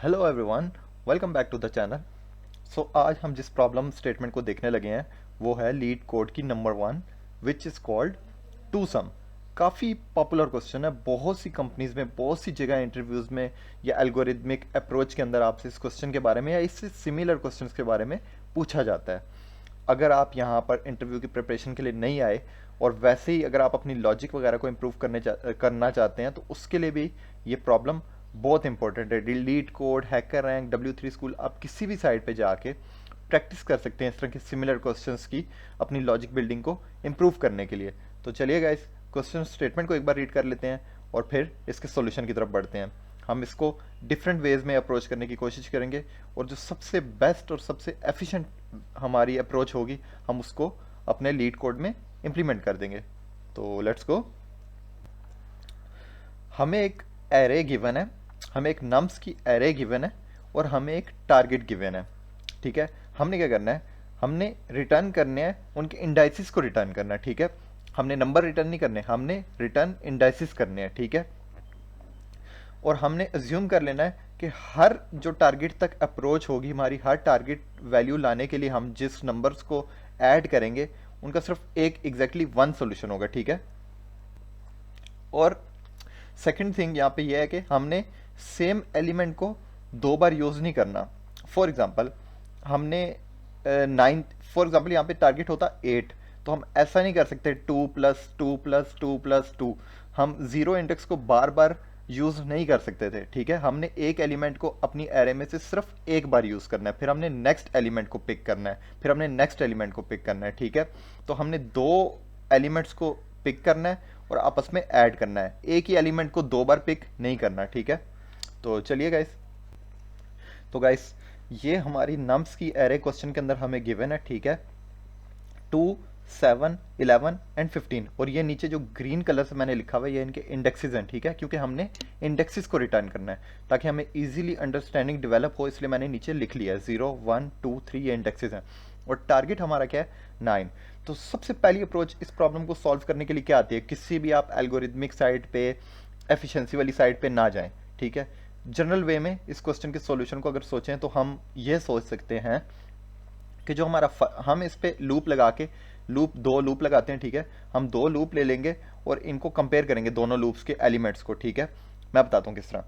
Hello everyone, welcome back to the channel. आज हम जिस प्रॉब्लम स्टेटमेंट को देखने लगे हैं वो है लीड कोड की number 1 which is called two sum. काफ़ी पॉपुलर क्वेश्चन है, बहुत सी कंपनीज में, बहुत सी जगह इंटरव्यूज़ में या एल्गोरिदमिक अप्रोच के अंदर आपसे इस क्वेश्चन के बारे में या इससे सिमिलर क्वेश्चंस के बारे में पूछा जाता है। अगर आप यहाँ पर इंटरव्यू की प्रिपरेशन के लिए नहीं आए और वैसे ही अगर आप अपनी लॉजिक वगैरह को इम्प्रूव करना चाहते हैं तो उसके लिए भी ये प्रॉब्लम बहुत इंपॉर्टेंट है। Leet code, hacker rank, W3 school, आप किसी भी साइट पे जाके प्रैक्टिस कर सकते हैं इस तरह के सिमिलर क्वेश्चंस की अपनी लॉजिक बिल्डिंग को इम्प्रूव करने के लिए। तो चलिए गाइस, क्वेश्चन स्टेटमेंट को एक बार रीड कर लेते हैं और फिर इसके सॉल्यूशन की तरफ बढ़ते हैं। हम इसको डिफरेंट वेज में अप्रोच करने की कोशिश करेंगे और जो सबसे बेस्ट और सबसे एफिशिएंट हमारी अप्रोच होगी हम उसको अपने लीड कोड में इम्प्लीमेंट कर देंगे। तो लेट्स गो। हमें एक एरे गिवन है, हमें एक नम्स की एरे गिवन है और हमें एक टारगेट गिवन है। ठीक है, हमने क्या करना है, हमने रिटर्न करने हैं उनके इंडाइसिस को रिटर्न करना है। ठीक है, हमने नंबर रिटर्न नहीं करने, हमने रिटर्न इंडाइसिस करने हैं। ठीक है, और हमने अज्यूम कर लेना है कि हर जो टारगेट तक अप्रोच होगी हमारी, हर टारगेट वैल्यू लाने के लिए हम जिस नंबर्स को ऐड करेंगे उनका सिर्फ एक एग्जैक्टली वन सोल्यूशन होगा। ठीक है, और सेकंड थिंग यहाँ पे यह है कि हमने सेम एलिमेंट को दो बार यूज नहीं करना। फॉर एग्जांपल हमने 9, फॉर एग्जांपल यहाँ पे टारगेट होता 8, तो हम ऐसा नहीं कर सकते 2+2+2+2, हम जीरो इंडेक्स को बार बार यूज नहीं कर सकते थे। ठीक है, हमने एक एलिमेंट को अपनी एरे में से सिर्फ एक बार यूज करना है, फिर हमने नेक्स्ट एलिमेंट को पिक करना है, फिर हमने नेक्स्ट एलिमेंट को पिक करना है। ठीक है, तो हमने दो एलिमेंट्स को पिक करना है और आपस में ऐड करना है, एक ही एलिमेंट को दो बार पिक नहीं करना। ठीक है, तो चलिए गाइस, तो गाइस ये हमारी नम्स की एरे क्वेश्चन के अंदर हमें गिवन है। ठीक है, 2, 7, 11 एंड 15, और ये नीचे जो ग्रीन कलर से मैंने लिखा हुआ है ये इनके इंडेक्सेस हैं। ठीक है, क्योंकि हमने इंडेक्सेस को रिटर्न करना है ताकि हमें इजीली अंडरस्टैंडिंग डेवलप हो, इसलिए मैंने नीचे लिख लिया है 0, 1, 2, 3 ये इंडेक्सेस हैं और टारगेट हमारा क्या है 9। तो सबसे पहली अप्रोच इस प्रॉब्लम को सॉल्व करने के लिए क्या आती है, किसी भी आप एल्गोरिथमिक साइट पे, एफिशिएंसी वाली साइट पे ना जाएं। ठीक है, जनरल वे में इस क्वेश्चन के सॉल्यूशन को अगर सोचें तो हम ये सोच सकते हैं कि जो हमारा हम इस पे लूप लगा के, दो लूप लगाते हैं। ठीक है, हम दो लूप ले लेंगे और इनको कंपेयर करेंगे दोनों लूप्स के एलिमेंट्स को। ठीक है, मैं बताता हूँ किस तरह।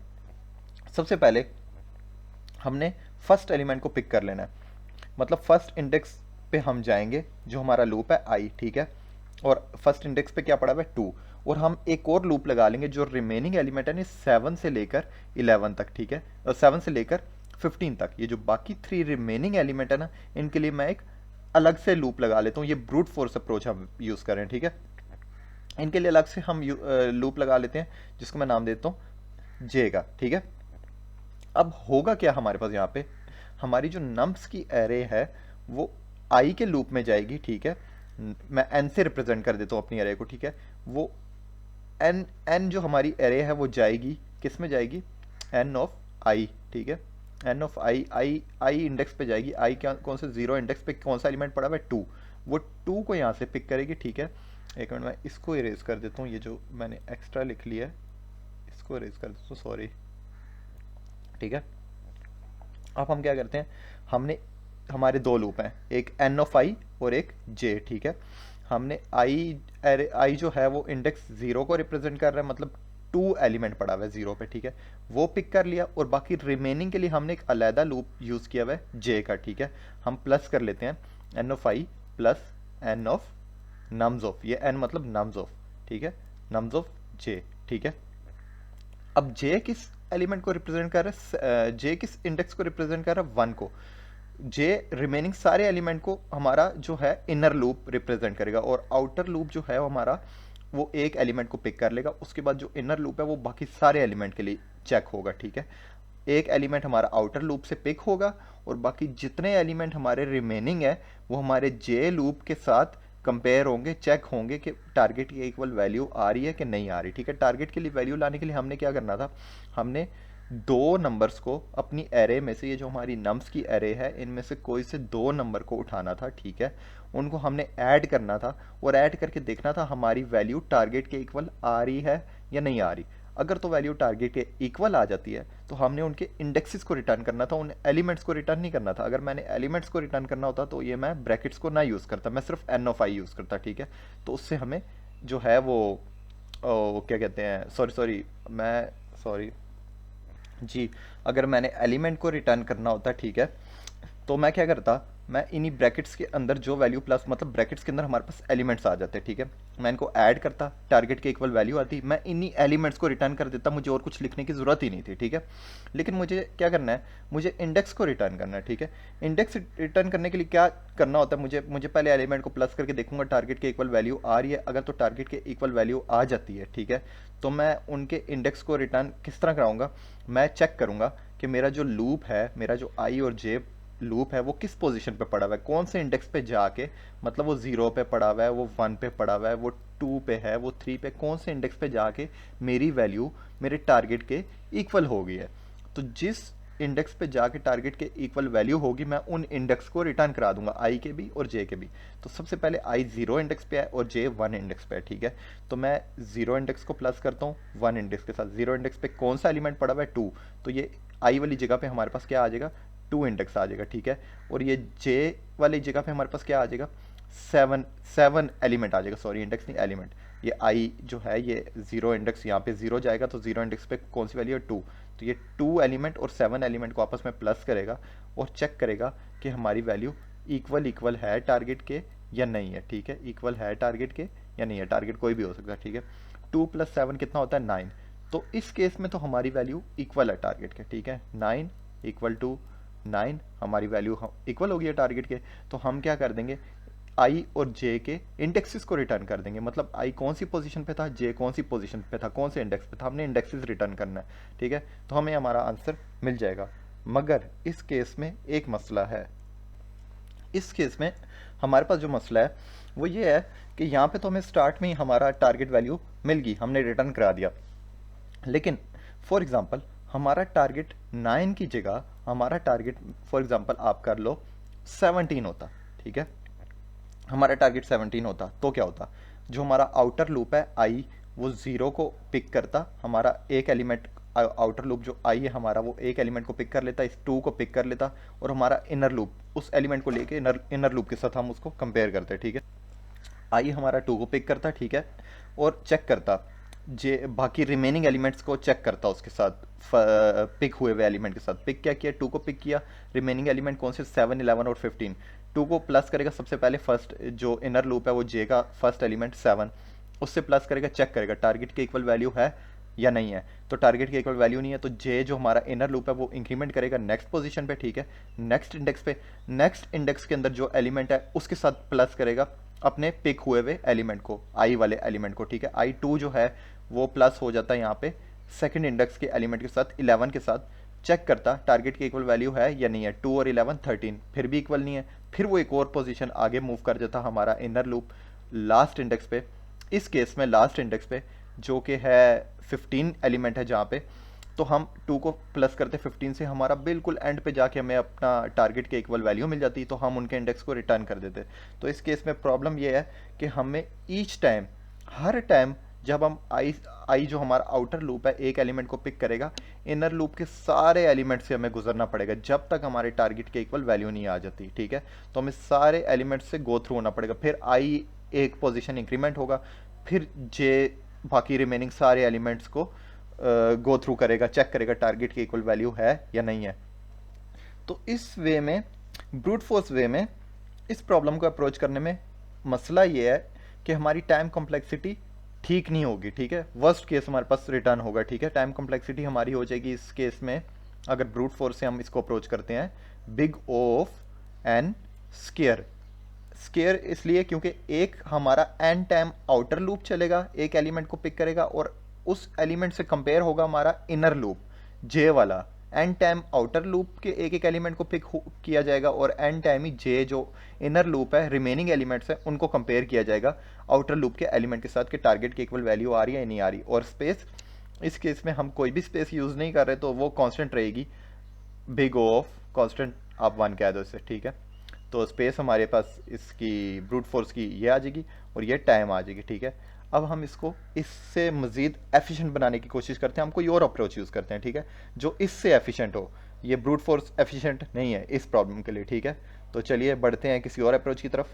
सबसे पहले हमने फर्स्ट एलिमेंट को पिक कर लेना है, मतलब फर्स्ट इंडेक्स पे हम जाएंगे जो हमारा लूप है आई। ठीक है, और फर्स्ट इंडेक्स पे क्या पड़ा हुआ है 2, और हम एक और लूप लगा लेंगे जो रिमेनिंग एलिमेंट है 7 से लेकर 11 तक। ठीक है, और 7 से लेकर 15 तक, ये जो बाकी 3 रिमेनिंग एलिमेंट है ना, इनके लिए मैं एक अलग से लूप लगा लेता हूँ। ये ब्रूट फोर्स अप्रोच हम यूज कर रहे हैं। ठीक है, इनके लिए अलग से हम लूप लगा लेते हैं जिसको मैं नाम देता हूँ जे का। ठीक है, अब होगा क्या हमारे पास, यहाँ पे हमारी जो नम्स की एरे है वो आई के लूप में जाएगी। ठीक है, मैं एन से रिप्रेजेंट कर देता हूँ अपनी एरे को। ठीक है, वो एन जो हमारी एरे है वो जाएगी किस में जाएगी, एन ऑफ आई। ठीक है, एन ऑफ आई इंडेक्स पे जाएगी। आई क्या, कौन से, जीरो इंडेक्स पे कौन सा एलिमेंट पड़ा हुआ है 2, वो 2 को यहाँ से पिक करेगी। ठीक है, एक मिनट मैं इसको इरेज कर देता हूँ, ये जो मैंने एक्स्ट्रा लिख लिया है इसको इरेज कर देता हूँ, सॉरी। ठीक है, अब हम क्या करते हैं, हमने हमारे दो लूप हैं, एक एन ऑफ आई और एक जे। ठीक है, हमने आई जो है वो इंडेक्स 0 को रिप्रेजेंट कर रहा है, मतलब 2 एलिमेंट पड़ा हुआ है 0 पे। ठीक है, वो पिक कर लिया और बाकी रिमेनिंग के लिए हमने एक अलहदा लूप यूज किया हुआ है जे का। ठीक है, हम प्लस कर लेते हैं n of I plus n of nums of, ये एन मतलब नम्स ऑफ। ठीक है, नम्स ऑफ जे। ठीक है, अब जे किस एलिमेंट को रिप्रेजेंट कर रहा है, जे किस इंडेक्स को रिप्रेजेंट कर रहा है 1 को। जे रिमेनिंग सारे एलिमेंट को हमारा जो है इनर लूप रिप्रेजेंट करेगा और आउटर लूप जो है वो हमारा वो एक एलिमेंट को पिक कर लेगा। उसके बाद जो इनर लूप है वो बाकी सारे एलिमेंट के लिए चेक होगा। ठीक है, एक एलिमेंट हमारा आउटर लूप से पिक होगा और बाकी जितने एलिमेंट हमारे रिमेनिंग है वो हमारे जे लूप के साथ कंपेयर होंगे, चेक होंगे कि टारगेट की इक्वल वैल्यू आ रही है कि नहीं आ रही। ठीक है, टारगेट के लिए वैल्यू लाने के लिए हमने क्या करना था, हमने दो नंबर्स को अपनी एरे में से, ये जो हमारी नम्स की एरे है इनमें से कोई से दो नंबर को उठाना था। ठीक है, उनको हमने ऐड करना था और ऐड करके देखना था हमारी वैल्यू टारगेट के इक्वल आ रही है या नहीं आ रही। अगर तो वैल्यू टारगेट के इक्वल आ जाती है तो हमने उनके इंडेक्सेस को रिटर्न करना था, उन एलिमेंट्स को रिटर्न नहीं करना था। अगर मैंने एलिमेंट्स को रिटर्न करना होता तो ये मैं ब्रैकेट्स को ना यूज़ करता, मैं सिर्फ एन ऑफ आई यूज़ करता, ठीक है। तो उससे हमें जो है वो क्या कहते हैं, सॉरी मैं सॉरी जी, अगर मैंने एलिमेंट को रिटर्न करना होता, ठीक है, तो मैं क्या करता, मैं इन्हीं ब्रैकेट्स के अंदर जो वैल्यू प्लस मतलब ब्रैकेट्स के अंदर हमारे पास एलिमेंट्स आ जाते, ठीक है, मैं इनको ऐड करता, टारगेट के इक्वल वैल्यू आती, मैं इन्हीं एलिमेंट्स को रिटर्न कर देता, मुझे और कुछ लिखने की ज़रूरत ही नहीं थी, ठीक है। लेकिन मुझे क्या करना है, मुझे इंडेक्स को रिटर्न करना है, ठीक है। इंडेक्स रिटर्न करने के लिए क्या करना होता है, मुझे पहले एलिमेंट को प्लस करके देखूंगा टारगेट के इक्वल वैल्यू आ रही है, अगर तो टारगेट के इक्वल वैल्यू आ जाती है, ठीक है, तो मैं उनके इंडेक्स को रिटर्न किस तरह कराऊंगा, मैं चेक करूंगा कि मेरा जो लूप है, मेरा जो आई और जे लूप है वो किस पोजीशन पे पड़ा हुआ है, कौन से इंडेक्स पे जाके, मतलब वो 0 पे पड़ा हुआ है, वो 1 पे पड़ा हुआ है, वो 2 पे है, वो 3 पे, कौन से इंडेक्स पे जाके मेरी वैल्यू मेरे टारगेट के इक्वल हो गई है। तो जिस इंडेक्स पे जाके टारगेट के इक्वल वैल्यू होगी मैं उन इंडेक्स को रिटर्न करा दूंगा, आई के भी और जे के भी। तो सबसे पहले आई 0 इंडेक्स पे है और जे 1 इंडेक्स पे है, ठीक है। तो मैं 0 इंडेक्स को प्लस करता हूँ 1 इंडेक्स के साथ। 0 इंडेक्स पे कौन सा एलिमेंट पड़ा हुआ है, 2, तो ये आई वाली जगह पे हमारे पास क्या आ जाएगा, 2 इंडेक्स आ जाएगा, ठीक है। और ये जे वाली जगह पे हमारे पास क्या आ जाएगा, 7 एलिमेंट आ जाएगा, सॉरी इंडेक्स नहीं एलिमेंट। ये आई जो है ये 0 इंडेक्स, यहाँ पे 0 जाएगा तो 0 इंडेक्स पे कौन सी वैल्यू है, 2, तो ये 2 एलिमेंट और 7 एलिमेंट को आपस में प्लस करेगा और चेक करेगा कि हमारी वैल्यू इक्वल है टारगेट के या नहीं है, ठीक है, इक्वल है टारगेट के या नहीं है, टारगेट कोई भी हो सकता है, ठीक है। 2 + 7 कितना होता है, 9। तो इस केस में तो हमारी वैल्यू इक्वल है टारगेट के, ठीक है, 9 = 9 हमारी वैल्यू इक्वल हो गई है टारगेट के। तो हम क्या कर देंगे, आई और जे के इंडेक्सेस को रिटर्न कर देंगे, मतलब आई कौन सी पोजीशन पे था, जे कौन सी पोजीशन पे था, कौन से इंडेक्स पे था, हमने इंडेक्सेस रिटर्न करना है, ठीक है। तो हमें हमारा आंसर मिल जाएगा। मगर इस केस में एक मसला है, इस केस में हमारे पास जो मसला है वो ये है कि यहाँ पे तो हमें स्टार्ट में ही हमारा टारगेट वैल्यू मिल गई, हमने रिटर्न करा दिया, लेकिन फॉर एग्जांपल हमारा टारगेट 9 की जगह हमारा टारगेट फॉर एग्जांपल आप कर लो 17 होता, ठीक है, हमारा टारगेट 17 होता तो क्या होता, जो हमारा आउटर लूप है आई वो 0 को पिक करता, हमारा एक एलिमेंट आउटर लूप जो आई है हमारा वो एक एलिमेंट को पिक कर लेता, इस 2 को पिक कर लेता, और हमारा इनर लूप उस एलिमेंट को लेके इनर लूप के साथ हम उसको कंपेयर करते, ठीक है। आई हमारा 2 को पिक करता, ठीक है, और चेक करता जे बाकी रिमेनिंग एलिमेंट्स को चेक करता उसके साथ पिक हुए हुए एलिमेंट के साथ। पिक क्या किया, 2 को पिक किया, रिमेनिंग एलिमेंट कौन से 7, 11 और 15। 2 को प्लस करेगा, सबसे पहले फर्स्ट जो इनर लूप है वो जे का फर्स्ट एलिमेंट 7, उससे प्लस करेगा, चेक करेगा टारगेट के इक्वल वैल्यू है या नहीं है। तो टारगेट के इक्वल वैल्यू नहीं है तो जे जो हमारा इनर लूप है वो इंक्रीमेंट करेगा नेक्स्ट पोजीशन पे, ठीक है, नेक्स्ट इंडेक्स पे, नेक्स्ट इंडेक्स के अंदर जो एलिमेंट है उसके साथ प्लस करेगा अपने पिक हुए हुए एलिमेंट को, आई वाले एलिमेंट को, ठीक है। आई 2 जो है वो प्लस हो जाता है यहाँ पे सेकंड इंडेक्स के एलिमेंट के साथ 11 के साथ, चेक करता टारगेट के इक्वल वैल्यू है या नहीं है, 2 और 11 13, फिर भी इक्वल नहीं है, फिर वो एक और पोजीशन आगे मूव कर जाता हमारा इनर लूप लास्ट इंडेक्स पे। इस केस में लास्ट इंडेक्स पे जो कि है 15 एलिमेंट है जहाँ पे, तो हम 2 को प्लस करते 15 से, हमारा बिल्कुल एंड पे जाके हमें अपना टारगेट के इक्वल वैल्यू मिल जाती, तो हम उनके इंडेक्स को रिटर्न कर देते। तो इस केस में प्रॉब्लम ये है कि हमें ईच टाइम, हर टाइम जब हम आई जो हमारा आउटर लूप है एक एलिमेंट को पिक करेगा, इनर लूप के सारे एलिमेंट से हमें गुजरना पड़ेगा जब तक हमारे टारगेट के इक्वल वैल्यू नहीं आ जाती, ठीक है। तो हमें सारे एलिमेंट से गो थ्रू होना पड़ेगा, फिर आई एक पोजीशन इंक्रीमेंट होगा, फिर जे बाकी रिमेनिंग सारे एलिमेंट्स को गो थ्रू करेगा, चेक करेगा टारगेट की इक्वल वैल्यू है या नहीं है। तो इस वे में, ब्रूट फोर्स वे में इस प्रॉब्लम को अप्रोच करने में मसला ये है कि हमारी टाइम कॉम्प्लेक्सिटी ठीक नहीं होगी, ठीक है, वर्स्ट केस हमारे पास रिटर्न होगा, ठीक है। टाइम कॉम्प्लेक्सिटी हमारी हो जाएगी इस केस में, अगर ब्रूट फोर्स से हम इसको अप्रोच करते हैं, big of n square. Square इसलिए क्योंकि एक हमारा एन टाइम आउटर लूप चलेगा, एक एलिमेंट को पिक करेगा और उस एलिमेंट से कंपेयर होगा हमारा इनर लूप जे वाला, एन टाइम आउटर लूप के एक एक एलिमेंट को पिक किया जाएगा और एन टाइम ही जे जो इनर लूप है रिमेनिंग एलिमेंट्स है उनको कंपेयर किया जाएगा आउटर लूप के एलिमेंट के साथ कि टारगेट की इक्वल वैल्यू आ रही है या नहीं आ रही। और स्पेस, इस केस में हम कोई भी स्पेस यूज़ नहीं कर रहे तो वो कांस्टेंट रहेगी, बिग ऑफ कांस्टेंट आप 1 कह दो इससे, ठीक है। तो स्पेस हमारे पास इसकी ब्रूट फोर्स की ये आ जाएगी और ये टाइम आ जाएगी, ठीक है। अब हम इसको इससे मज़ीद एफिशिएंट बनाने की कोशिश करते हैं, हम कोई और अप्रोच यूज़ करते हैं, ठीक है, जो इससे एफिशिएंट हो। ये ब्रूट फोर्स एफिशिएंट नहीं है इस प्रॉब्लम के लिए, ठीक है। तो चलिए बढ़ते हैं किसी और अप्रोच की तरफ।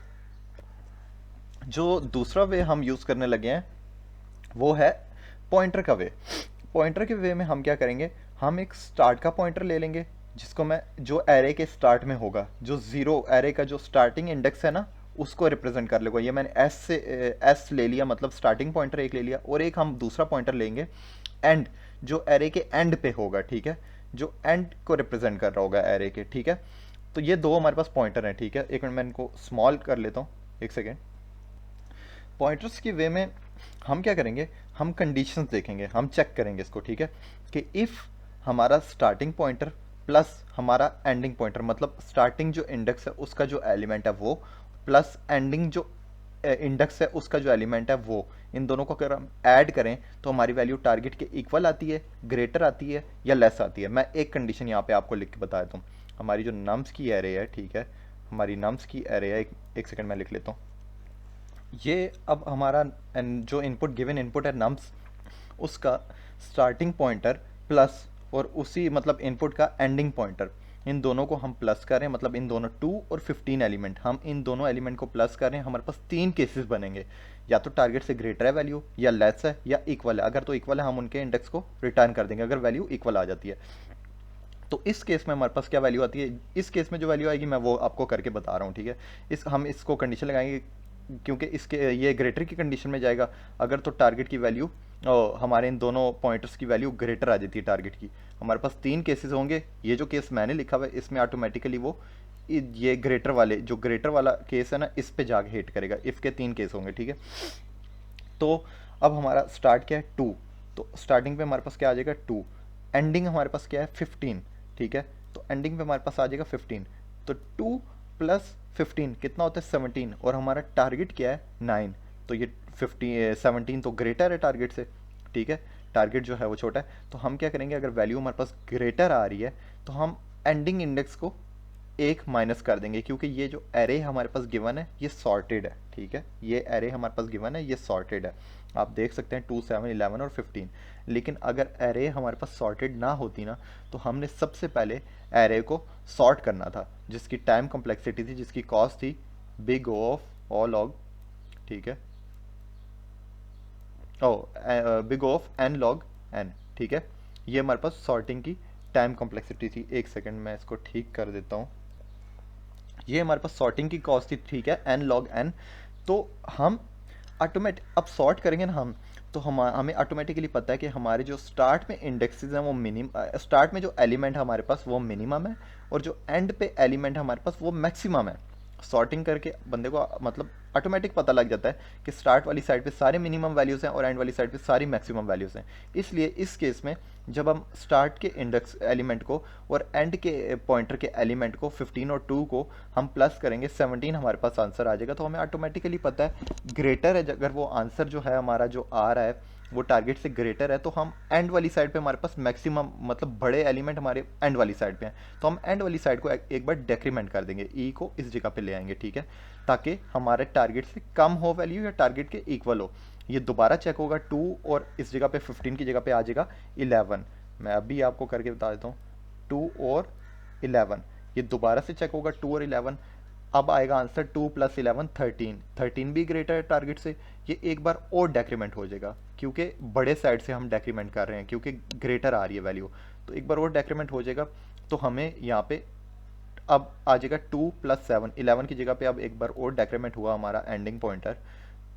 जो दूसरा वे हम यूज़ करने लगे हैं वो है पॉइंटर का वे। पॉइंटर के वे में हम क्या करेंगे, हम एक स्टार्ट का पॉइंटर ले लेंगे जिसको मैं, जो एरे के स्टार्ट में होगा, जो जीरो एरे का जो स्टार्टिंग इंडेक्स है ना, उसको रिप्रेजेंट कर लेगा। ये मैंने एस से एस ले लिया, मतलब स्टार्टिंग पॉइंटर एक ले लिया, और एक हम दूसरा पॉइंटर लेंगे एंड, जो एरे के एंड पे होगा, ठीक है, जो एंड को रिप्रेजेंट कर रहा होगा एरे के, ठीक है। तो ये दो हमारे पास पॉइंटर हैं, ठीक है। एक मिनट मैं इनको स्मॉल कर लेता हूँ, एक सेकेंड। पॉइंटर्स के वे में हम क्या करेंगे, हम कंडीशंस देखेंगे, हम चेक करेंगे इसको, ठीक है, कि इफ़ हमारा स्टार्टिंग पॉइंटर प्लस हमारा एंडिंग पॉइंटर, मतलब स्टार्टिंग जो इंडेक्स है उसका जो एलिमेंट है वो, प्लस एंडिंग जो इंडेक्स है उसका जो एलिमेंट है वो, इन दोनों को अगर हम ऐड करें तो हमारी वैल्यू टारगेट के इक्वल आती है, ग्रेटर आती है, या लेस आती है। मैं एक कंडीशन यहाँ पे आपको लिख के बता देता हूँ। हमारी जो नम्स की एरे है, ठीक है, हमारी नम्स की एरे है, एक सेकेंड मैं लिख लेता हूँ। ये अब हमारा जो इनपुट, गिवन इनपुट है नम्स, उसका स्टार्टिंग पॉइंटर प्लस और उसी मतलब इनपुट का एंडिंग पॉइंटर, इन दोनों को हम प्लस करें, मतलब इन दोनों 2 और 15 एलिमेंट, हम इन दोनों एलिमेंट को प्लस करें, हमारे पास 3 केसेस बनेंगे, या तो टारगेट से ग्रेटर है वैल्यू, या लेस है, या इक्वल है। अगर तो इक्वल है हम उनके इंडेक्स को रिटर्न कर देंगे, अगर वैल्यू इक्वल आ जाती है। तो इस केस में हमारे पास क्या वैल्यू आती है, इस केस में जो वैल्यू आएगी मैं वो आपको करके बता रहा हूँ, ठीक है। हम इसको कंडीशन लगाएंगे क्योंकि इसके ये ग्रेटर की कंडीशन में जाएगा। अगर तो टारगेट की वैल्यू, हमारे इन दोनों पॉइंटर्स की वैल्यू ग्रेटर आ जाती है टारगेट की, हमारे पास 3 केसेस होंगे। ये जो केस मैंने लिखा हुआ है इसमें ऑटोमेटिकली वो ये ग्रेटर वाले, जो ग्रेटर वाला केस है ना, इस पे जाके हिट करेगा। इफ़ के 3 केस होंगे, ठीक है। तो अब हमारा स्टार्ट क्या है 2, तो स्टार्टिंग पे हमारे पास क्या आ जाएगा 2, एंडिंग हमारे पास क्या है 15, ठीक है। तो एंडिंग पे हमारे पास आ जाएगा 15, तो 2 प्लस 15 कितना होता है 17, और हमारा टारगेट क्या है 9। तो ये 17 तो ग्रेटर है टारगेट से, ठीक है, टारगेट जो है वो छोटा है। तो हम क्या करेंगे, अगर वैल्यू हमारे पास ग्रेटर आ रही है तो हम एंडिंग इंडेक्स को एक माइनस कर देंगे, क्योंकि ये जो एरे हमारे पास गिवन है ये सॉर्टेड है, ठीक है। ये एरे हमारे पास गिवन है ये सॉर्टेड है, आप देख सकते हैं 2, 7, 11 और 15। लेकिन अगर एरे हमारे पास सॉर्टेड ना होती ना, तो हमने सबसे पहले एरे को सॉर्ट करना था, जिसकी टाइम कॉम्प्लेक्सिटी थी, जिसकी कॉस्ट थी big O of O log, ठीक है, big O of n log n, ठीक है। ये हमारे पास सॉर्टिंग की टाइम कॉम्प्लेक्सिटी थी। एक सेकंड मैं इसको ठीक कर देता हूँ। ये हमारे पास सॉर्टिंग की कॉस्ट थी, ठीक है, n log n। तो हम अब सॉर्ट करेंगे ना हम, तो हमें ऑटोमेटिकली पता है कि हमारे जो स्टार्ट में इंडेक्सेस हैं वो स्टार्ट में जो एलिमेंट है हमारे पास वो मिनिमम है, और जो एंड पे एलिमेंट है हमारे पास वो मैक्सिमम है। सॉर्टिंग करके बंदे को मतलब ऑटोमेटिक पता लग जाता है कि स्टार्ट वाली साइड पे सारे मिनिमम वैल्यूज़ हैं और एंड वाली साइड पे सारी मैक्सिमम वैल्यूज़ हैं। इसलिए इस केस में जब हम स्टार्ट के इंडेक्स एलिमेंट को और एंड के पॉइंटर के एलिमेंट को 15 और 2 को हम प्लस करेंगे, 17 हमारे पास आंसर आ जाएगा। तो हमें ऑटोमेटिकली पता है ग्रेटर है, अगर वो आंसर जो है हमारा जो आ रहा है वो टारगेट से ग्रेटर है, तो हम एंड वाली साइड पे हमारे पास मैक्सिमम मतलब बड़े एलिमेंट हमारे एंड वाली साइड पे हैं, तो हम एंड वाली साइड को एक बार डेक्रीमेंट कर देंगे, ई को इस जगह पे ले आएंगे, ठीक है, ताकि हमारे टारगेट से कम हो वैल्यू या टारगेट के इक्वल हो। ये दोबारा चेक होगा 2 और इस जगह पे 15 की जगह पे आ जाएगा 11। मैं अभी आपको करके बता देता हूँ, 2 और 11 ये दोबारा से चेक होगा 2 और 11। अब आएगा आंसर 2 + 11 13, 13 भी ग्रेटर है टारगेट से। ये एक बार और डेक्रीमेंट हो जाएगा, क्योंकि बड़े साइड से हम डेक्रीमेंट कर रहे हैं, क्योंकि ग्रेटर आ रही है वैल्यू, तो एक बार और डेक्रीमेंट हो जाएगा। तो हमें यहाँ पे अब आ जाएगा 2 + 7, 11 की जगह पे अब एक बार और डेक्रीमेंट हुआ हमारा एंडिंग पॉइंटर,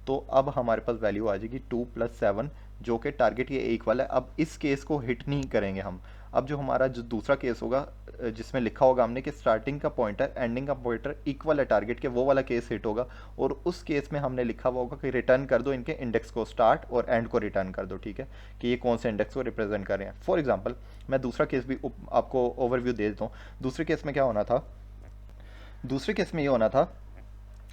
तो अब हमारे पास वैल्यू आ जाएगी 2 + 7, जो कि टारगेट के इक्वल है। अब इस केस को हिट नहीं करेंगे हम। अब जो हमारा जो दूसरा केस होगा जिसमें लिखा होगा हमने कि स्टार्टिंग का पॉइंटर एंडिंग का पॉइंटर इक्वल है टारगेट के, वो वाला केस हिट होगा। और उस केस में हमने लिखा हुआ होगा कि रिटर्न कर दो इनके इंडेक्स को, स्टार्ट और एंड को रिटर्न कर दो, ठीक है, कि ये कौन से इंडेक्स को रिप्रेजेंट कर रहे हैं। फॉर एग्जाम्पल मैं दूसरा केस भी आपको ओवरव्यू दे देता हूँ। दूसरे केस में क्या होना था, दूसरे केस में ये होना था,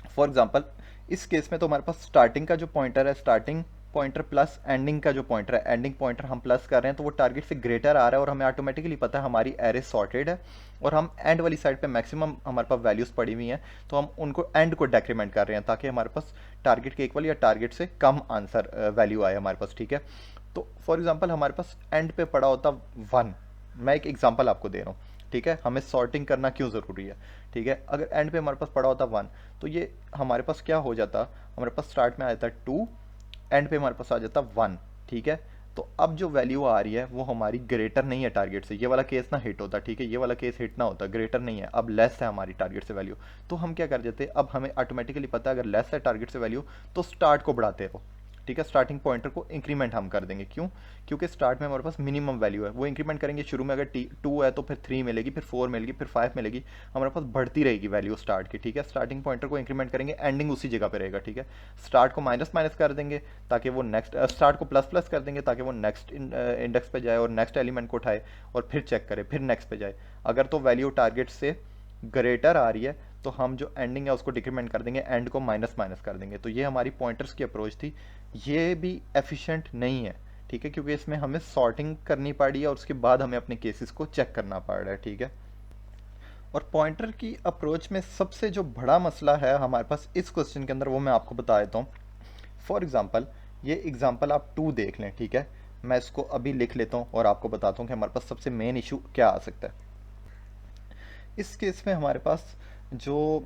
फॉर एग्जाम्पल इस केस में तो हमारे पास स्टार्टिंग का जो पॉइंटर है, स्टार्टिंग पॉइंटर प्लस एंडिंग का जो पॉइंटर है, एंडिंग पॉइंटर हम प्लस कर रहे हैं तो वो टारगेट से ग्रेटर आ रहा है और हमें ऑटोमेटिकली पता है हमारी एरे सॉर्टेड है और हम एंड वाली साइड पे मैक्सिमम हमारे पास वैल्यूज़ पड़ी हुई हैं, तो हम उनको एंड को डेक्रीमेंट कर रहे हैं ताकि हमारे पास टारगेट के इक्वल या टारगेट से कम आंसर वैल्यू आए हमारे पास, ठीक है। तो फॉर एग्जांपल हमारे पास एंड पे पड़ा होता 1, मैं एक एग्जांपल आपको दे रहा हूँ, ठीक है। हमें सॉर्टिंग करना क्यों ज़रूरी है, ठीक है। अगर एंड पे हमारे पास पड़ा होता 1 तो ये हमारे पास क्या हो जाता, हमारे पास स्टार्ट में आ जाता 2, एंड पे हमारे पास आ जाता 1, ठीक है। तो अब जो वैल्यू आ रही है वो हमारी ग्रेटर नहीं है टारगेट से, ये वाला केस ना हिट होता, ठीक है, ये वाला केस हिट ना होता, ग्रेटर नहीं है, अब लेस है हमारी टारगेट से वैल्यू। तो हम क्या कर देते, अब हमें ऑटोमेटिकली पता है अगर लेस है टारगेट से वैल्यू तो स्टार्ट को बढ़ाते रहो, ठीक है। स्टार्टिंग पॉइंटर को इंक्रीमेंट हम कर देंगे, क्यों, क्योंकि स्टार्ट में हमारे पास मिनिमम वैल्यू है, वो इंक्रीमेंट करेंगे। शुरू में अगर 2 है तो फिर 3 मिलेगी, फिर 4 मिलेगी, फिर 5 मिलेगी, हमारे पास बढ़ती रहेगी वैल्यू स्टार्ट की, ठीक है। स्टार्टिंग पॉइंटर को इंक्रीमेंट करेंगे, एंडिंग उसी जगह पे रहेगा, ठीक है। स्टार्ट को माइनस माइनस कर देंगे ताकि वो नेक्स्ट, स्टार्ट को प्लस प्लस कर देंगे ताकि वो नेक्स्ट इंडेक्स पे जाए और नेक्स्ट एलिमेंट को उठाए और फिर चेक करे, फिर नेक्स्ट पे जाए। अगर तो वैल्यू टारगेट से ग्रेटर आ रही है तो हम जो एंडिंग है उसको डिक्रीमेंट कर देंगे, एंड को माइनस माइनस कर देंगे। तो ये हमारी पॉइंटर्स की अप्रोच थी, ये भी एफिशिएंट नहीं है, ठीक है, क्योंकि इसमें हमें सॉर्टिंग करनी पड़ी है और उसके बाद हमें अपने केसेस को चेक करना पड़ रहा है, ठीक है। और पॉइंटर की अप्रोच में सबसे जो बड़ा मसला है हमारे पास इस क्वेश्चन के अंदर वो मैं आपको बता देता हूँ। फॉर एग्जाम्पल ये एग्जाम्पल आप 2 देख लें, ठीक है। मैं इसको अभी लिख लेता हूँ और आपको बताता हूँ कि हमारे पास सबसे मेन इशू क्या आ सकता है। इस केस में हमारे पास जो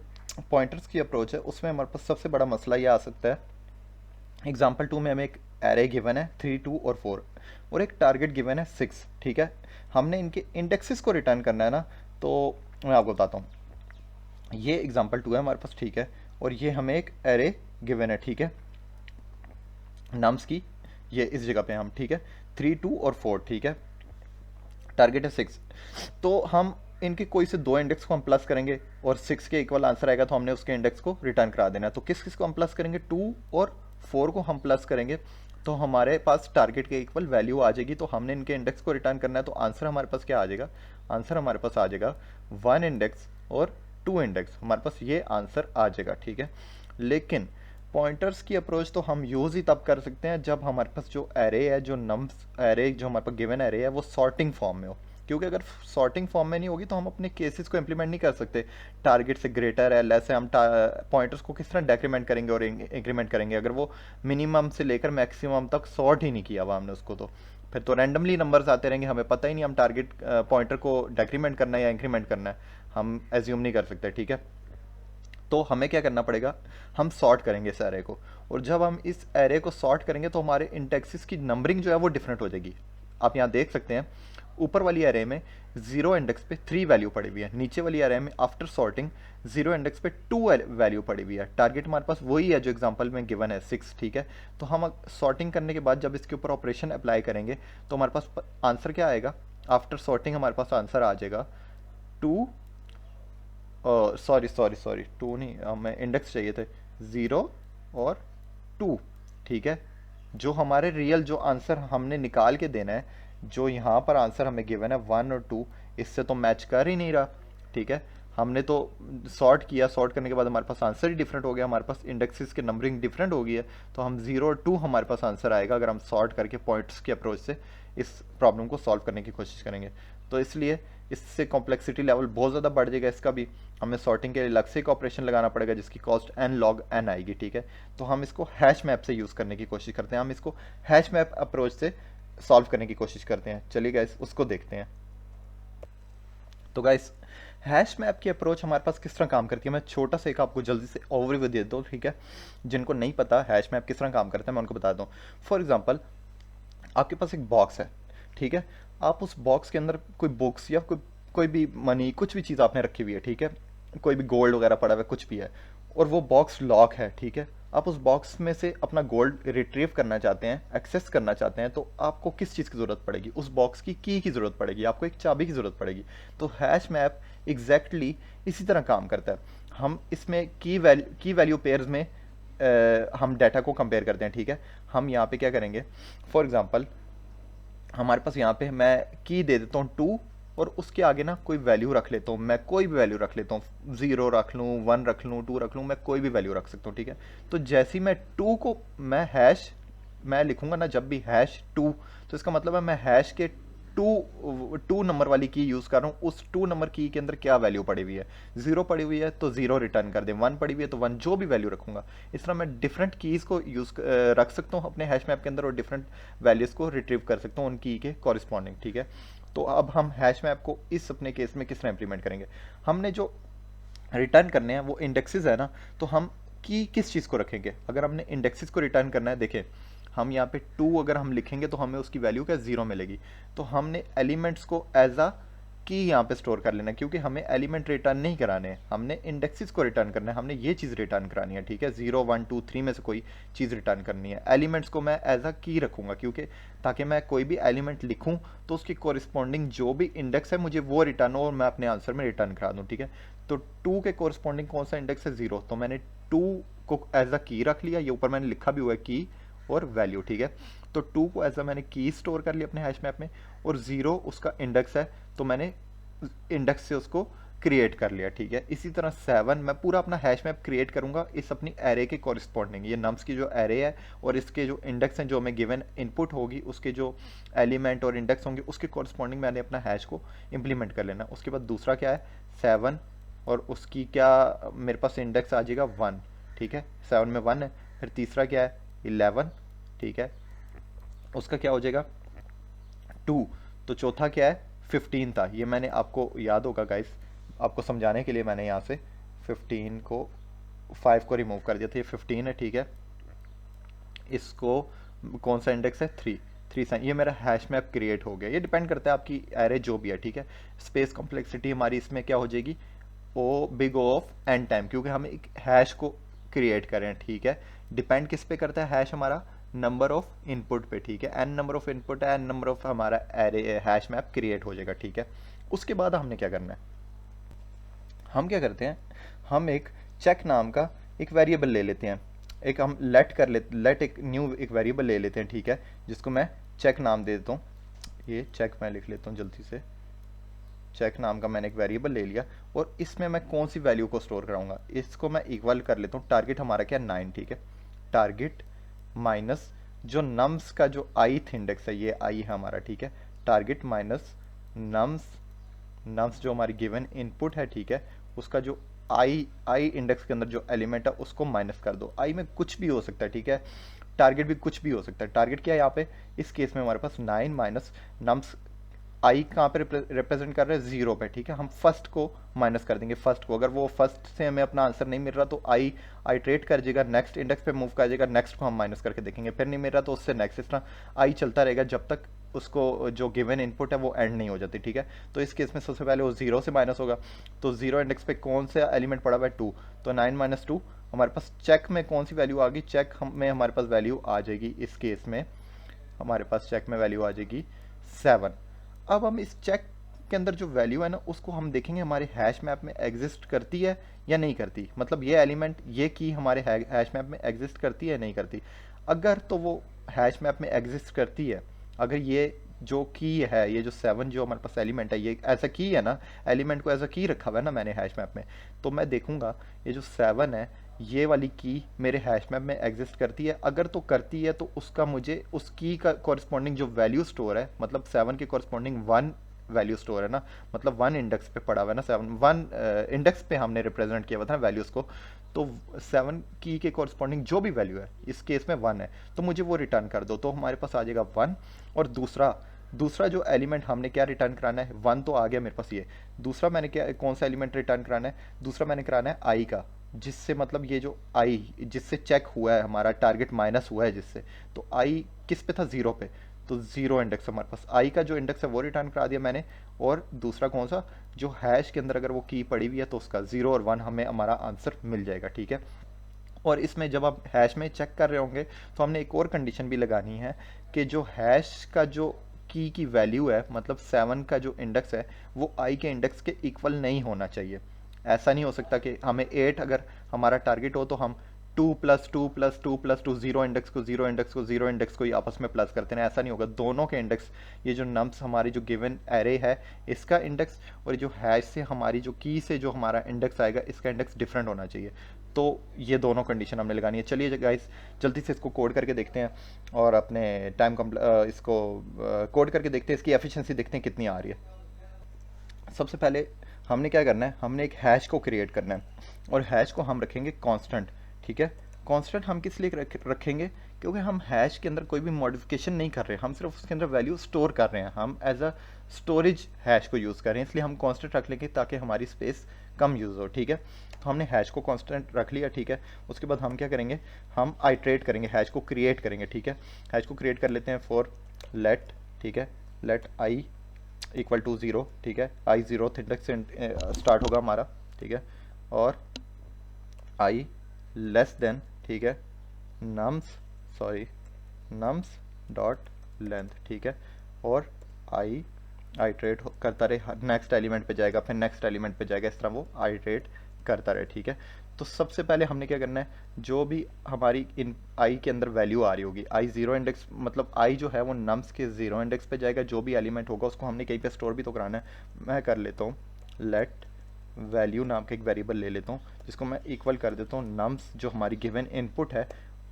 पॉइंटर्स की अप्रोच है उसमें हमारे पास सबसे बड़ा मसला ये आ सकता है। एग्जाम्पल 2 में हमें एक एरे गिवन है 3, 2 और 4 और एक टारगेट गिवन है 6, ठीक है। हमने इनके इंडेक्सेस को रिटर्न करना है ना, तो मैं आपको बताता हूँ। ये एग्जाम्पल 2 है हमारे पास, ठीक है, और ये हमें एक एरे गिवन है, ठीक है, नम्स की, ये इस जगह पे हम, ठीक है, 3, 2 और 4, ठीक है। टारगेट है 6, तो हम इनके कोई से 2 इंडेक्स को हम प्लस करेंगे और 6 के इक्वल आंसर आएगा तो हमने उसके इंडेक्स को रिटर्न करा देना है। तो किस किस को हम प्लस करेंगे, 2 और 4 को हम प्लस करेंगे तो हमारे पास टारगेट के इक्वल वैल्यू आ जाएगी। तो हमने इनके इंडेक्स को रिटर्न करना है तो आंसर हमारे पास क्या आ जाएगा, आंसर हमारे पास आ जाएगा 1 इंडेक्स और 2 इंडेक्स, हमारे पास ये आंसर आ जाएगा, ठीक है। लेकिन पॉइंटर्स की अप्रोच तो हम यूज़ ही तब कर सकते हैं जब हमारे पास जो एरे है, जो नम्स एरे जो हमारे पास गिवन एरे है वो सॉर्टिंग फॉर्म में हो, क्योंकि अगर सॉर्टिंग फॉर्म में नहीं होगी तो हम अपने केसेस को इंप्लीमेंट नहीं कर सकते। टारगेट से ग्रेटर है, लेस है, हम पॉइंटर्स को किस तरह डेक्रीमेंट करेंगे और इंक्रीमेंट करेंगे अगर वो मिनिमम से लेकर मैक्सिमम तक सॉर्ट ही नहीं किया हुआ हमने उसको, तो फिर तो रैंडमली नंबर्स आते रहेंगे, हमें पता ही नहीं हम टारगेट पॉइंटर को डेक्रीमेंट करना है या इंक्रीमेंट करना है, हम एज्यूम नहीं कर सकते, ठीक है। तो हमें क्या करना पड़ेगा, हम सॉर्ट करेंगे इस एरे को, और जब हम इस एरे को सॉर्ट करेंगे तो हमारे इंडेक्सेस की नंबरिंग जो है वो डिफरेंट हो जाएगी। आप यहाँ देख सकते हैं ऊपर वाली एरे में 0 इंडेक्स पे 3 वैल्यू पड़ी हुई है, नीचे वाली एरे में आफ्टर सॉर्टिंग 0 इंडेक्स पे 2 वैल्यू पड़ी हुई है। टारगेट हमारे पास वही है जो एग्जांपल में गिवन है 6, ठीक है। तो हम सॉर्टिंग करने के बाद जब इसके ऊपर ऑपरेशन अप्लाई करेंगे तो हमारे पास आंसर क्या आएगा, आफ्टर सॉर्टिंग हमारे पास आंसर आ जाएगा 2, सॉरी 2 नहीं, हमें इंडेक्स चाहिए थे 0 और 2, ठीक है। जो हमारे रियल जो आंसर हमने निकाल के देना है, जो यहाँ पर आंसर हमें गिवन है 1 और 2, इससे तो मैच कर ही नहीं रहा, ठीक है। हमने तो सॉर्ट किया, सॉर्ट करने के बाद हमारे पास आंसर ही डिफरेंट हो गया, हमारे पास इंडेक्सेस की नंबरिंग डिफरेंट हो गई है, तो हम 0 और 2 हमारे पास आंसर आएगा अगर हम सॉर्ट करके पॉइंट्स की अप्रोच से इस प्रॉब्लम को सॉल्व करने की कोशिश करेंगे। तो इसलिए इससे कॉम्प्लेक्सिटी लेवल बहुत ज़्यादा बढ़ जाएगा इसका भी, हमें सॉर्टिंग के लिए अलग से एक ऑपरेशन लगाना पड़ेगा जिसकी कॉस्ट n log n आएगी, ठीक है। तो हम इसको हैश मैप से यूज़ करने की कोशिश करते हैं, हम इसको हैश मैप अप्रोच से सॉल्व करने की कोशिश करते हैं। चलिए गाइस उसको देखते हैं। तो गाइस हैश मैप की अप्रोच हमारे पास किस तरह काम करती है, मैं छोटा सा एक आपको जल्दी से ओवरव्यू दे दूँ, ठीक है। जिनको नहीं पता हैश मैप किस तरह काम करता है मैं उनको बता दूँ। फॉर एग्जाम्पल आपके पास एक बॉक्स है, ठीक है, आप उस बॉक्स के अंदर कोई बुक्स या कोई भी मनी, कुछ भी चीज़ आपने रखी हुई है, ठीक है, कोई भी गोल्ड वगैरह पड़ा हुआ है, कुछ भी है, और वो बॉक्स लॉक है, ठीक है। आप उस बॉक्स में से अपना गोल्ड रिट्रीव करना चाहते हैं, एक्सेस करना चाहते हैं, तो आपको किस चीज़ की ज़रूरत पड़ेगी, उस बॉक्स की की ज़रूरत पड़ेगी, आपको एक चाबी की ज़रूरत पड़ेगी। तो हैश मैप एग्जैक्टली इसी तरह काम करता है। हम इसमें की वैल्यू पेयर्स में हम डाटा को कंपेयर करते हैं, ठीक है। हम यहाँ पे क्या करेंगे, फॉर एग्जांपल हमारे पास यहाँ पे मैं की दे देता हूँ 2 और उसके आगे ना कोई वैल्यू रख लेता हूँ, मैं कोई भी वैल्यू रख लेता हूँ, 0 रख लूँ, 1 रख लूँ, 2 रख लूँ, मैं कोई भी वैल्यू रख सकता हूँ, ठीक है। तो जैसे ही मैं 2 को मैं हैश मैं लिखूंगा ना जब भी हैश टू, तो इसका मतलब है मैं हैश के टू नंबर वाली की यूज़ कर रहा हूँ, उस टू नंबर की के अंदर क्या वैल्यू पड़ी हुई है। जीरो पड़ी हुई है तो जीरो रिटर्न कर दें, वन पड़ी हुई है तो वन, जो भी वैल्यू रखूंगा। इस तरह मैं डिफरेंट कीज़ को रख सकता हूँ अपने हैश मैप के अंदर और डिफरेंट वैल्यूज़ को रिट्रीव कर सकता हूँ उन की के कॉरिस्पॉन्डिंग, ठीक है। तो अब हम हैश मैप को इस अपने केस में किस तरह इंप्लीमेंट करेंगे। हमने जो रिटर्न करने हैं वो इंडेक्सेस है ना, तो हम की किस चीज़ को रखेंगे। अगर हमने इंडेक्सेस को रिटर्न करना है, देखें हम यहाँ पे टू अगर हम लिखेंगे तो हमें उसकी वैल्यू क्या जीरो मिलेगी। तो हमने एलिमेंट्स को एज अ की यहाँ पे स्टोर कर लेना है, क्योंकि हमें एलिमेंट रिटर्न नहीं कराने हैं, हमने इंडेक्सेस को रिटर्न करना है, हमने ये चीज़ रिटर्न करानी है, ठीक है। 0 1 2 3 में से कोई चीज़ रिटर्न करनी है। एलिमेंट्स को मैं एज अ की रखूँगा, क्योंकि ताकि मैं कोई भी एलिमेंट लिखूँ तो उसकी कोरिस्पॉन्डिंग जो भी इंडेक्स है मुझे वो रिटर्न हो और मैं अपने आंसर में रिटर्न करा दूँ, ठीक है। तो टू के कोरिस्पॉन्डिंग कौन सा इंडेक्स है, 0, तो मैंने टू को एज अ की रख लिया, ये ऊपर मैंने लिखा भी हुआ है की और वैल्यू, ठीक है। तो टू को एज अ मैंने की स्टोर कर लिया अपने हैश मैप में, और 0 उसका इंडेक्स है तो मैंने इंडेक्स से उसको क्रिएट कर लिया, ठीक है। इसी तरह 7 मैं पूरा अपना हैश मैप क्रिएट करूंगा इस अपनी एरे के कॉरिस्पॉन्डिंग, ये नम्स की जो एरे है और इसके जो इंडेक्स हैं जो हमें गिवन इनपुट होगी उसके जो एलिमेंट और इंडेक्स होंगे उसके कॉरिस्पॉन्डिंग मैंने अपना हैश को इंप्लीमेंट कर लेना। उसके बाद दूसरा क्या है 7, और उसकी क्या मेरे पास इंडेक्स आ जाएगा 1, ठीक है। 7 में 1 है। फिर तीसरा क्या है 11, ठीक है, उसका क्या हो जाएगा 2। तो चौथा क्या है 15 था, ये मैंने आपको याद होगा गाइस, आपको समझाने के लिए मैंने यहाँ से 15 को 5 को रिमूव कर दिया था, ये 15 है, ठीक है। इसको कौन सा इंडेक्स है 3, 3 साइन, ये मेरा हैश मैप क्रिएट हो गया। ये डिपेंड करता है आपकी एरे जो भी है, ठीक है। स्पेस कॉम्प्लेक्सिटी हमारी इसमें क्या हो जाएगी O big O of N time, क्योंकि हम एक हैश को क्रिएट करें, ठीक है। डिपेंड किस पे करता है हैश हमारा, नंबर ऑफ इनपुट पे, ठीक है। एन नंबर ऑफ इनपुट है, एन नंबर ऑफ हमारा एरे हैश मैप क्रिएट हो जाएगा, ठीक है। उसके बाद हमने क्या करना है, हम क्या करते हैं, हम एक चेक नाम का एक वेरिएबल ले लेते हैं, एक हम लेट एक न्यू एक वेरिएबल ले लेते हैं, ठीक है, जिसको मैं चेक नाम दे देता हूँ। ये चेक मैं लिख लेता हूँ जल्दी से, चेक नाम का मैंने एक वेरिएबल ले लिया, और इसमें मैं कौन सी वैल्यू को स्टोर कराऊंगा, इसको मैं इक्वल कर लेता हूँ, टारगेट हमारा क्या 9, ठीक है। टारगेट माइनस जो नम्स का जो ith इंडेक्स है, ये आई है हमारा, ठीक है। टारगेट माइनस नम्स जो हमारी गिवन इनपुट है, ठीक है, उसका जो आई इंडेक्स के अंदर जो एलिमेंट है उसको माइनस कर दो। आई में कुछ भी हो सकता है, ठीक है, टारगेट भी कुछ भी हो सकता है। टारगेट क्या है यहाँ पे, इस केस में हमारे पास 9 माइनस नम्स आई कहाँ पे रिप्रेजेंट कर रहे हैं 0 पे, ठीक है। हम फर्स्ट को माइनस कर देंगे, फर्स्ट को, अगर वो फर्स्ट से हमें अपना आंसर नहीं मिल रहा तो आई आइट्रेट कर जाएगा, नेक्स्ट इंडेक्स पे मूव कर जाएगा, नेक्स्ट को हम माइनस करके देखेंगे, फिर नहीं मिल रहा तो उससे नेक्स्ट, इस तरह आई चलता रहेगा जब तक उसको जो गिवन इनपुट है वो एंड नहीं हो जाती, ठीक है। तो इस केस में सबसे पहले वो 0 से माइनस होगा, तो 0 इंडेक्स पे कौन सा एलिमेंट पड़ा हुआ है 2, तो 9 माइनस 2 हमारे पास चेक में कौन सी वैल्यू आ गई, चेक में हमारे पास वैल्यू आ जाएगी, इस केस में हमारे पास चेक में वैल्यू आ जाएगी 7। अब हम इस चेक के अंदर जो वैल्यू है ना उसको हम देखेंगे हमारे हैश मैप में एग्जिस्ट करती है या नहीं करती, मतलब ये एलिमेंट ये की हमारे हैश मैप में एग्जिस्ट करती है या नहीं करती। अगर तो वो हैश मैप में एग्जिस्ट करती है, अगर ये जो की है, ये जो 7 जो हमारे पास एलिमेंट है ये ऐसा की है ना, एलिमेंट को ऐसा की रखा हुआ है ना मैंने हैश मैप में, तो मैं देखूंगा ये जो 7 है ये वाली की मेरे हैश मैप में एग्जिस्ट करती है। अगर तो करती है तो उसका मुझे उस की का कॉरस्पॉन्डिंग जो वैल्यू स्टोर है, मतलब 7 के कॉरस्पॉन्डिंग 1 वैल्यू स्टोर है ना, मतलब 1 इंडेक्स पे पड़ा हुआ है ना, 7 1 इंडेक्स पे हमने रिप्रेजेंट किया हुआ था वैल्यूज़ को, तो 7 की के कॉरस्पॉन्डिंग जो भी वैल्यू है इस केस में 1 है तो मुझे वो रिटर्न कर दो, तो हमारे पास आ जाएगा 1। और दूसरा जो एलिमेंट हमने क्या रिटर्न कराना है, 1 तो आ गया मेरे पास, ये दूसरा मैंने क्या कौन सा एलिमेंट रिटर्न कराना है, दूसरा मैंने कराना है आई का, जिससे मतलब ये जो आई जिससे चेक हुआ है हमारा टारगेट माइनस हुआ है जिससे, तो आई किस पे था 0 पे, तो 0 इंडेक्स हमारे पास आई का जो इंडेक्स है वो रिटर्न करा दिया मैंने। और दूसरा कौन सा, जो हैश के अंदर अगर वो की पड़ी हुई है तो उसका 0 और 1 हमें हमारा आंसर मिल जाएगा, ठीक है। और इसमें जब आप हैश में चेक कर रहे होंगे तो हमने एक और कंडीशन भी लगानी है कि जो हैश का जो की वैल्यू है, मतलब 7 का जो इंडेक्स है वो आई के इंडेक्स के इक्वल नहीं होना चाहिए। ऐसा नहीं हो सकता कि हमें 8 अगर हमारा टारगेट हो तो हम 2 + 2 + 2 + 2 0 इंडेक्स को 0 इंडेक्स को 0 इंडेक्स को ही आपस में प्लस करते हैं, ऐसा नहीं होगा। दोनों के इंडेक्स, ये जो नम्स हमारी जो गिवन एरे है इसका इंडेक्स और जो हैश से हमारी जो की से जो हमारा इंडेक्स आएगा इसका इंडेक्स डिफरेंट होना चाहिए। तो ये दोनों कंडीशन हमने लगानी है। चलिए गाइस जल्दी से इसको कोड करके देखते हैं और अपने इसको कोड करके देखते हैं, इसकी एफिशिएंसी देखते हैं कितनी आ रही है। सबसे पहले हमने क्या करना है, हमने एक हैश को क्रिएट करना है और हैश को हम रखेंगे कांस्टेंट, ठीक है। कांस्टेंट हम किस लिए रखेंगे, क्योंकि हम हैश के अंदर कोई भी मॉडिफिकेशन नहीं कर रहे हैं, हम सिर्फ उसके अंदर वैल्यू स्टोर कर रहे हैं, हम एज अ स्टोरेज हैश को यूज़ कर रहे हैं, इसलिए हम कांस्टेंट रख लेंगे ताकि हमारी स्पेस कम यूज़ हो, ठीक है। तो हमने हैश को कांस्टेंट रख लिया, ठीक है। उसके बाद हम क्या करेंगे, हम आइट्रेट करेंगे, हैश को क्रिएट करेंगे, ठीक है। हैश को क्रिएट कर लेते हैं फॉर लेट, ठीक है, लेट आई इक्वल टू 0, ठीक है। आई 0th इंडेक्स से स्टार्ट होगा हमारा, ठीक है, और आई लेस देन, ठीक है, नम्स डॉट लेंथ, ठीक है, और आई आइट्रेट करता रहे, नेक्स्ट एलिमेंट पे जाएगा, फिर नेक्स्ट एलिमेंट पे जाएगा, इस तरह वो आइट्रेट करता रहे, ठीक है। तो सबसे पहले हमने क्या करना है, जो भी हमारी इन आई के अंदर वैल्यू आ रही होगी, आई 0 इंडेक्स मतलब आई जो है वो नम्स के 0 इंडेक्स पे जाएगा, जो भी एलिमेंट होगा उसको हमने कहीं पे स्टोर भी तो कराना है। मैं कर लेता हूँ लेट वैल्यू नाम का एक वेरिएबल ले लेता हूँ, जिसको मैं इक्वल कर देता हूँ नम्स जो हमारी गिवन इनपुट है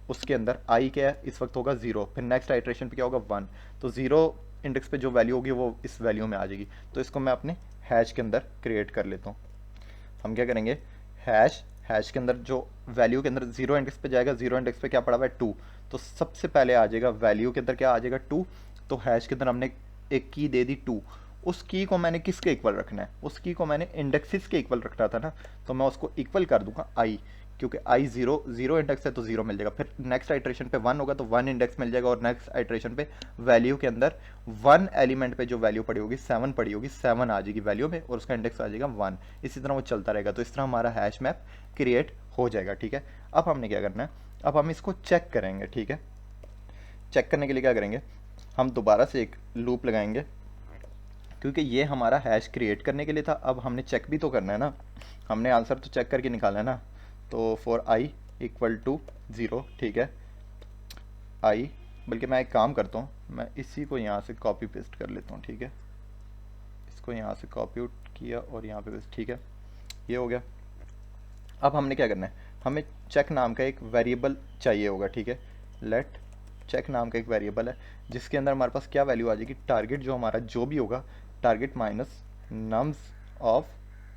उसके अंदर आई क्या है इस वक्त होगा 0, फिर नेक्स्ट आइट्रेशन पे क्या होगा 1, तो 0 इंडेक्स पे जो वैल्यू होगी वो इस वैल्यू में आ जाएगी। तो इसको मैं अपने हैश के अंदर क्रिएट कर लेता हूँ। हम क्या करेंगे, हैश के अंदर जो वैल्यू के अंदर 0 इंडेक्स पे जाएगा, 0 इंडेक्स पे क्या पड़ा हुआ है 2, तो सबसे पहले आ जाएगा वैल्यू के अंदर क्या आ जाएगा 2, तो हैश के अंदर हमने एक की दे दी 2, उस की को मैंने किसके इक्वल रखना है, उस की को मैंने इंडेक्सिस के इक्वल रखना था ना, तो मैं उसको इक्वल कर दूंगा आई, क्योंकि आई 0 इंडेक्स है तो 0 मिल जाएगा, फिर नेक्स्ट आइट्रेशन पे 1 होगा तो 1 इंडेक्स मिल जाएगा, और नेक्स्ट आइट्रेशन पे वैल्यू के अंदर 1 एलिमेंट पे जो वैल्यू पड़ी होगी 7 पड़ी होगी, 7 आ जाएगी वैल्यू में और उसका इंडेक्स आ जाएगा 1, इसी तरह वो चलता रहेगा। तो इस तरह हमारा हैश मैप क्रिएट हो जाएगा, ठीक है। अब हमने क्या करना है, अब हम इसको चेक करेंगे, ठीक है। चेक करने के लिए क्या करेंगे, हम दोबारा से एक लूप लगाएंगे, क्योंकि ये हमारा हैश क्रिएट करने के लिए था, अब हमने चेक भी तो करना है ना, हमने आंसर तो चेक करके निकालना है ना। तो फॉर आई इक्वल टू 0, ठीक है, आई, बल्कि मैं एक काम करता हूँ, मैं इसी को यहाँ से कॉपी पेस्ट कर लेता हूँ, ठीक है, इसको यहाँ से कॉपी किया और यहाँ पे पेस्ट, ठीक है, ये हो गया। अब हमने क्या करना है, हमें चेक नाम का एक वेरिएबल चाहिए होगा, ठीक है, लेट चेक नाम का एक वेरिएबल है जिसके अंदर हमारे पास क्या वैल्यू आ जाएगी, टारगेट जो हमारा जो भी होगा, टारगेट माइनस नम्स ऑफ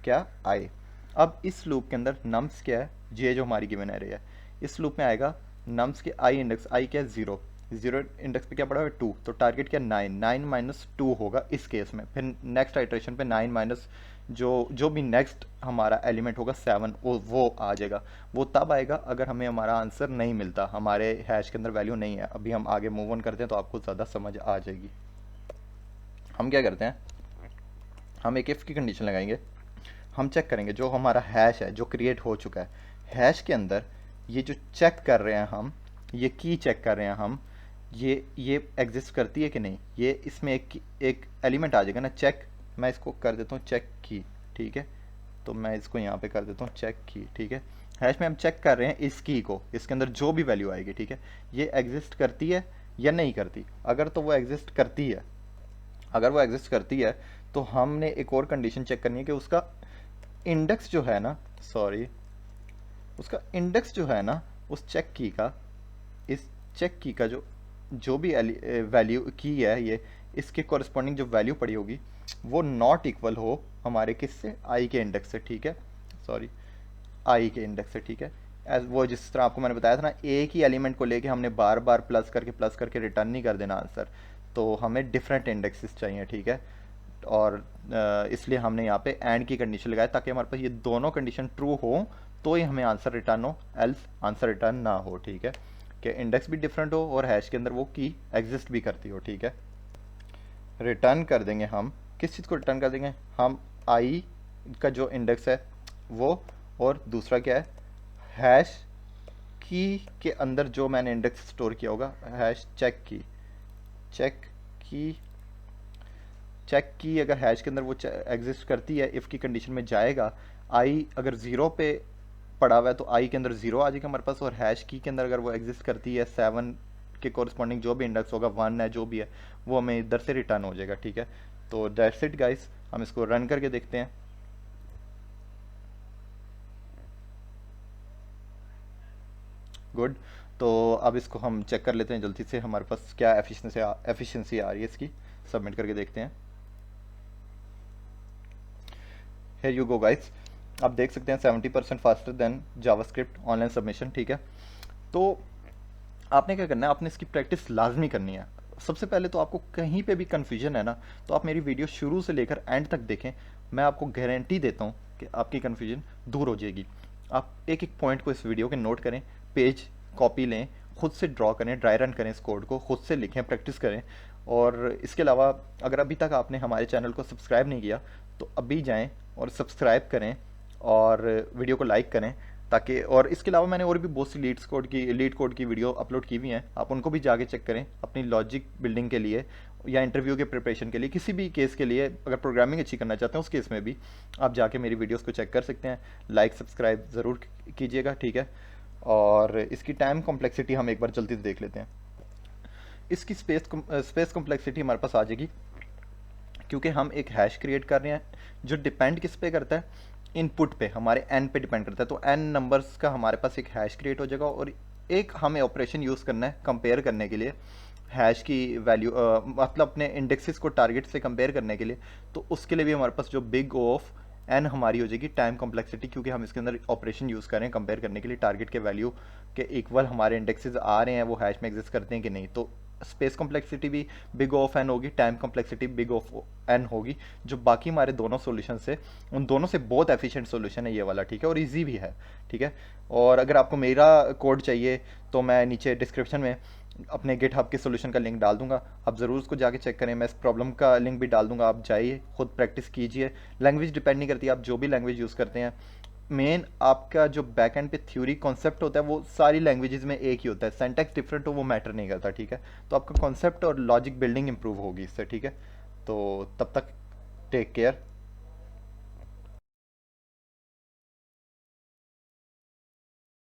क्या आई। अब इस लूप के अंदर नम्स क्या है, ये जो हमारी गिवन एरे है, इस लूप में आएगा नम्स के आई इंडेक्स, आई क्या है 0 इंडेक्स पे क्या पड़ा है 2, तो टारगेट क्या 9 माइनस 2 होगा इस केस में, फिर नेक्स्ट आइट्रेशन पे 9 माइनस जो भी नेक्स्ट हमारा एलिमेंट होगा 7 वो आ जाएगा। वो तब आएगा अगर हमें हमारा आंसर नहीं मिलता, हमारे हैश के अंदर वैल्यू नहीं है। अभी हम आगे मूव ऑन करते हैं तो आपको ज़्यादा समझ आ जाएगी। हम क्या करते हैं, हम एक इफ़ की कंडीशन लगाएंगे, हम चेक करेंगे जो हमारा हैश है जो क्रिएट हो चुका है, हैश के अंदर ये जो चेक कर रहे हैं हम, ये की चेक कर रहे हैं हम, ये एग्जिस्ट करती है कि नहीं, ये इसमें एक एलिमेंट आ जाएगा ना चेक, मैं इसको कर देता हूँ चेक की, ठीक है, तो मैं इसको यहाँ पे कर देता हूँ चेक की, ठीक है। हैश में हम चेक कर रहे हैं इस की को, इसके अंदर जो भी वैल्यू आएगी, ठीक है, ये एग्जिस्ट करती है या नहीं करती। अगर तो वो एग्जिस्ट करती है, अगर वो एग्जिस्ट करती है तो हमने एक और कंडीशन चेक करनी है कि उसका इंडेक्स जो है ना, उसका इंडेक्स जो है ना उस चेक की का, इस चेक की का जो भी वैल्यू की है, ये इसके कॉरस्पॉन्डिंग जो वैल्यू पड़ी होगी वो नॉट इक्वल हो हमारे किससे, आई के इंडेक्स से, ठीक है, आई के इंडेक्स से, ठीक है। एज वो जिस तरह आपको मैंने बताया था ना, एक ही एलिमेंट को लेके हमने बार बार प्लस करके रिटर्न नहीं कर देना आंसर, तो हमें डिफरेंट इंडेक्सेस चाहिए, ठीक है। और इसलिए हमने यहाँ पे एंड की कंडीशन लगाया ताकि हमारे पास ये दोनों कंडीशन ट्रू हो तो ही हमें आंसर रिटर्न हो, एल्स आंसर रिटर्न ना हो, ठीक है, कि इंडेक्स भी डिफरेंट हो और हैश के अंदर वो की एग्जिस्ट भी करती हो, ठीक है। रिटर्न कर देंगे हम, किस चीज़ को रिटर्न कर देंगे, हम आई का जो इंडेक्स है वो, और दूसरा क्या है, हैश की के अंदर जो मैंने इंडेक्स स्टोर किया होगा, हैश चेक की अगर हैश के अंदर वो एग्जिस्ट करती है, इफ़ की कंडीशन में जाएगा, आई अगर 0 पे पड़ा हुआ है तो आई के अंदर 0 आ जाएगा हमारे पास, और हैश की के अंदर अगर वो एग्जिस्ट करती है 7 के कॉरस्पॉन्डिंग जो भी इंडेक्स होगा, 1 है जो भी है, वो हमें इधर से रिटर्न हो जाएगा, ठीक है। तो दैट्स इट गाइस, हम इसको रन करके देखते हैं। गुड। तो अब इसको हम चेक कर लेते हैं जल्दी से, हमारे पास क्या एफिशिएंसी आ रही है इसकी। सबमिट करके देखते हैं। हियर यू गो गाइस, आप देख सकते हैं 70% faster than JavaScript online submission, ठीक है। तो आपने क्या करना है, आपने इसकी प्रैक्टिस लाजमी करनी है। सबसे पहले तो आपको कहीं पे भी कन्फ्यूजन है ना, तो आप मेरी वीडियो शुरू से लेकर एंड तक देखें, मैं आपको गारंटी देता हूँ कि आपकी कन्फ्यूजन दूर हो जाएगी। आप एक एक पॉइंट को इस वीडियो के नोट करें, पेज कॉपी लें, खुद से ड्रॉ करें, ड्राई रन करें इस कोड को, खुद से लिखें, प्रैक्टिस करें। और इसके अलावा अगर अभी तक आपने हमारे चैनल को सब्सक्राइब नहीं किया तो अभी जाएं और सब्सक्राइब करें और वीडियो को लाइक करें, ताकि, और इसके अलावा मैंने और भी बहुत सी लीड कोड की वीडियो अपलोड की हुई हैं, आप उनको भी जाके चेक करें अपनी लॉजिक बिल्डिंग के लिए या इंटरव्यू के प्रिपरेशन के लिए, किसी भी केस के लिए, अगर प्रोग्रामिंग अच्छी करना चाहते हैं उस केस में भी आप जाके मेरी वीडियोस को चेक कर सकते हैं। लाइक सब्सक्राइब ज़रूर कीजिएगा, ठीक है। और इसकी टाइम कॉम्प्लेक्सिटी हम एक बार जल्दी से देख लेते हैं। इसकी स्पेस कॉम्प्लेक्सिटी हमारे पास आ जाएगी क्योंकि हम एक हैश क्रिएट कर रहे हैं जो डिपेंड किस पे करता है, इनपुट पे, हमारे एन पे डिपेंड करता है। तो एन नंबर्स का हमारे पास एक हैश क्रिएट हो जाएगा और एक हमें ऑपरेशन यूज़ करना है कंपेयर करने के लिए हैश की वैल्यू, मतलब अपने इंडेक्सेस को टारगेट से कंपेयर करने के लिए। तो उसके लिए भी हमारे पास जो बिग ओ ऑफ एन हमारी हो जाएगी टाइम कॉम्प्लेक्सिटी, क्योंकि हम इसके अंदर ऑपरेशन यूज़ कर रहे हैं कंपेयर करने के लिए टारगेट के वैल्यू के इक्वल हमारे इंडेक्सेस आ रहे हैं, वो हैश में एग्जिस्ट करते हैं कि नहीं। तो स्पेस कॉम्प्लेक्सिटी भी बिग ऑफ एन होगी, time complexity big of n होगी। जो बाकी हमारे दोनों सॉल्यूशन से, उन दोनों से बहुत एफिशिएंट सॉल्यूशन है ये वाला, ठीक है, और इजी भी है, ठीक है। और अगर आपको मेरा कोड चाहिए तो मैं नीचे डिस्क्रिप्शन में अपने गिटहब के सॉल्यूशन का लिंक डाल दूंगा, आप ज़रूर उसको जाके चेक करें। मैं इस प्रॉब्लम का लिंक भी डाल दूंगा, आप जाइए खुद प्रैक्टिस कीजिए। लैंग्वेज डिपेंड नहीं करती, आप जो भी लैंग्वेज यूज़ करते हैं, मेन आपका जो बैक एंड पे थ्योरी कॉन्सेप्ट होता है वो सारी लैंग्वेजेस में एक ही होता है, सिंटैक्स डिफरेंट हो वो मैटर नहीं करता, ठीक है। तो आपका कॉन्सेप्ट और लॉजिक बिल्डिंग इंप्रूव होगी इससे, ठीक है। तो तब तक टेक केयर।